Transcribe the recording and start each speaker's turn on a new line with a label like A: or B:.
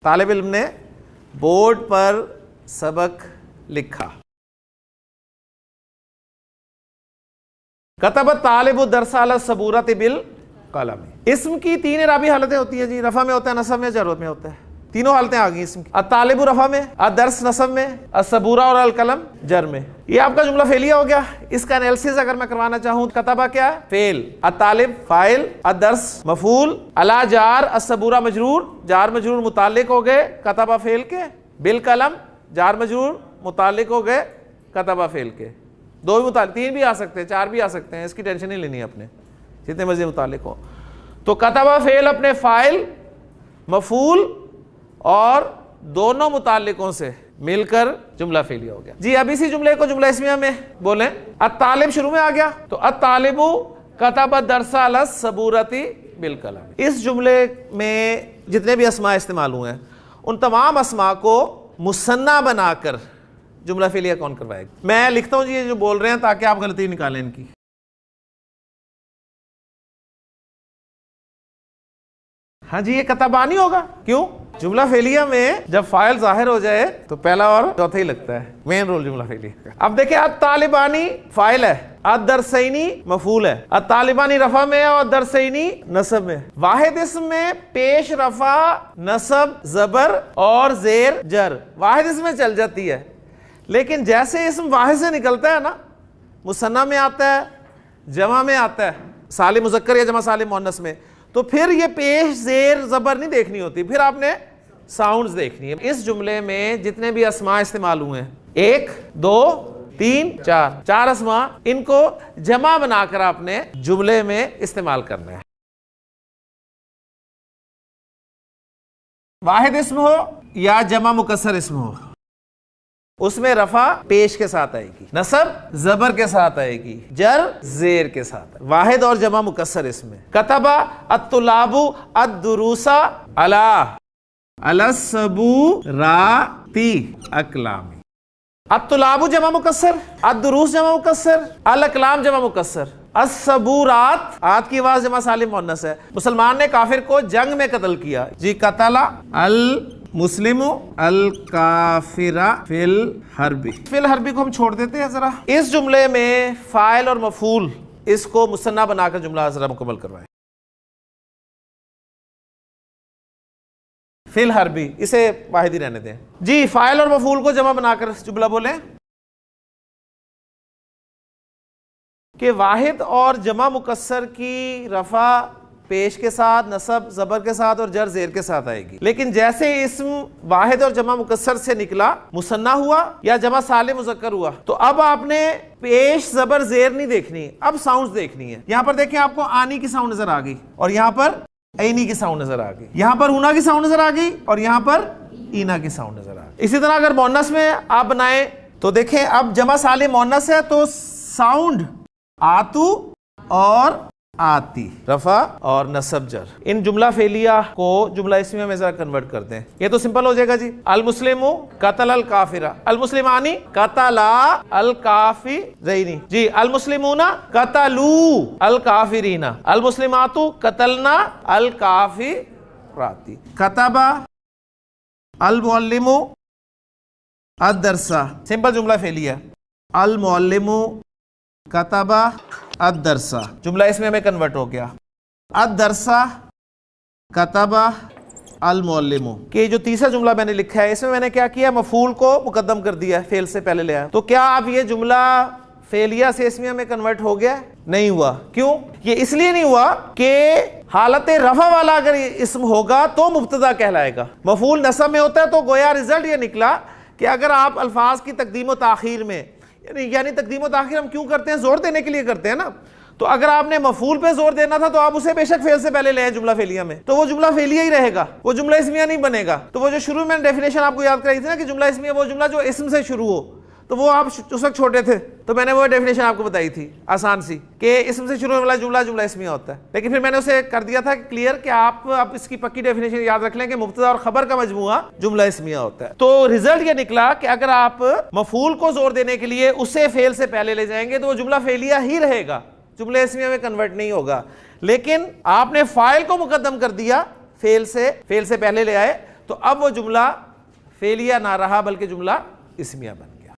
A: तालिब इल्म ने बोर्ड पर सबक लिखा। कतबत तालिबु दरसा अला सबूरत बिल कलम। इस्म की 3 इराबी हालतें होती हैं जी, रफा में होता है, नसब में, जर में होता है। तीनों हालतें आ गई इसम की। अतालिबु रफा में, अदर्स नसब में, असबूरा और अलकलम जर में। ये आपका जुमला फेलिया हो गया। इसका एनालिसिस अगर मैं करवाना चाहूँ, कतबा क्या है? फेल, अतालिब फाइल, अदर्स मफूल, अला जार, असबूरा मजरूर, जार मजरूर मुताल्लिक हो गए कतबा फेल के, बिल कलम जार मजरूर मुताल्लिक हो गए कतबा फेल के। 2 भी मुताल्लिक, 3 भी आ सकते हैं, 4 भी आ सकते हैं, इसकी टेंशन नहीं लेनी है अपने, जितने मर्जी मुताल्लिक हो। तो कतबा फेल अपने फाइल, मफूल और दोनों मुताल्लिकों से मिलकर जुमला फेलिया हो गया जी। अब इसी जुमले को जुमला इस्मिया में बोलें। अत्तालिब शुरू में आ गया तो अत्तालिबु कतबा दरसा अला सबूरती बिल कलम। इस जुमले में जितने भी अस्मा इस्तेमाल हुए हैं उन तमाम अस्मा को मुसन्ना बनाकर जुमला फेलिया कौन करवाएगा? मैं लिखता हूं जी ये जो बोल रहे हैं ताकि आप गलती निकालें इनकी। हाँ जी, ये कतबानी होगा। क्यों? जुमला फेलिया में जब फाइल जाहिर हो जाए तो पहला और चौथा ही लगता है, मेन रोल जुमला फेलिया का। अब देखिए, अत्तालिबानी फाइल है, अदरसैनी मफूल है, अत्तालिबानी रफा में है और दरसैनी नसब में। वाहिद इसम में पेश रफा नसब जबर और जेर जर वाहिद इसम में चल जाती है, लेकिन जैसे इसम वाहिद से निकलता है ना, मुसन्ना में आता है, जमा में आता है, सालिम मुज़क्कर या जमा सालिम मुअन्नस में, तो फिर ये पेश जेर जबर नहीं देखनी होती, फिर आपने साउंड्स देखनी है। इस जुमले में जितने भी अस्मा इस्तेमाल हुए हैं, 1 2 3 4 अस्मा, इनको जमा बनाकर आपने जुमले में इस्तेमाल करना है। वाहिद इस्म हो या जमा मुकस्सर इस्म हो, उसमें रफा पेश के साथ आएगी, नसब जबर के साथ आएगी, जर जेर के साथ। वाहिद और जमा मुकस्सर इसमें। कतबा अत्तुलाबु अद्दुरूसा अला अलसबूराती अकलामी। अत्तुलाबु जमा मुकस्सर, अद्दुरूस जमा मुकस्सर, अल अकलाम जमा मुकस्सर, असबूरात आत की आवाज जमा सालिम मुअन्नस है। मुसलमान ने काफिर को जंग में कत्ल किया जी, कतला अल मुस्लिमु अल काफिरा फिल हरबी। फिल हरबी को हम छोड़ देते हैं जरा। इस जुमले में फाइल और मफूल, इसको मुसन्ना बनाकर जुमला जरा मुकम्मल करवाएं। फिल हरबी, इसे वाहिद ही रहने दें जी। फाइल और मफूल को जमा बनाकर जुमला बोले कि वाहिद और जमा मुकस्सर की रफा पेश के साथ, नसब जबर के साथ और जर जेर के साथ आएगी, लेकिन जैसे इस्म वाहिद और जमा मुकस्सर से निकला, मुसन्ना हुआ या जमा सालिम मुज़क्कर हुआ, तो अब आपने पेश जबर जेर नहीं देखनी, अब साउंड्स देखनी है। यहां पर देखिए, आपको आनी की साउंड नजर आ गई और यहां पर ऐनी की साउंड नजर आ गई, यहां पर ऊना की साउंड नजर आ गई और यहां पर ईना की साउंड नजर आ गई। इसी तरह अगर मुअन्नस में आप बनाए तो देखें, अब जमा सालिम मुअन्नस है तो साउंड आतू और आती, रफा और नसब जर। इन जुमला फेलिया को जुमला इस्मिया में जरा कन्वर्ट करते हैं। ये तो सिंपल हो जाएगा जी। अल मुस्लिमु कतल अल काफिरा, अल मुस्लिमानी कतला अल काफिरैनी जी, अल मुस्लिमूना कतलू अल काफिरीना, अल मुस्लिमातु कतलना अल काफिराती। कतबा अल मुअल्लिमु अद-दरसा, सिंपल जुमला फेलिया। अल मुअल्लिमु कतबा अद-दरसा, जुमला इसमें हमें कन्वर्ट हो गया। अद-दरसा कतबा अल मुअल्लिमु। कि जो तीसरा जुमला मैंने लिखा है, इसमें मैंने क्या किया, मफूल को मुकद्दम कर दिया, फेल से पहले ले आया। तो क्या अब ये जुमला फेलिया से इसमिया में कन्वर्ट हो गया? नहीं हुआ। क्यों? ये इसलिए नहीं हुआ कि हालत रफा वाला अगर इसम होगा तो मुब्तदा कहलाएगा। मफूल नसब में होता है तो गोया रिजल्ट ये निकला कि अगर आप अल्फाज की तकदीम व ताखीर में, यानी तकदीम व ताखीर हम क्यों करते हैं? जोर देने के लिए करते हैं ना। तो अगर आपने मफूल पे जोर देना था तो आप उसे बेशक फेल से पहले ले आए जुमला फेलिया में, तो वो जुमला फेलिया ही रहेगा, वो जुमला इस्मिया नहीं बनेगा। तो वो जो शुरू में डेफिनेशन आपको याद कराई थी ना कि जुमला इस्मिया वो जुमला जो इसम से शुरू हो, तो वो आप उस वक्त छोटे थे तो मैंने वो डेफिनेशन आपको बताई थी आसान सी कि इसम से शुरू होने वाला जुमला जुमला इस्मिया होता है। लेकिन फिर मैंने उसे कर दिया था क्लियर कि आप इसकी पक्की डेफिनेशन याद रख लें कि मुब्तदा और खबर का मजमुआ जुमला इस्मिया होता है। तो रिजल्ट ये निकला कि अगर आप मफूल को जोर देने के लिए उसे फेल से पहले ले जाएंगे तो वो जुमला फेलिया ही रहेगा, जुमला इस्मिया में कन्वर्ट नहीं होगा। लेकिन आपने फाइल को मुकद्दम कर दिया, फेल से पहले ले आए, तो अब वो जुमला फेलिया ना रहा बल्कि जुमला इस्मिया बन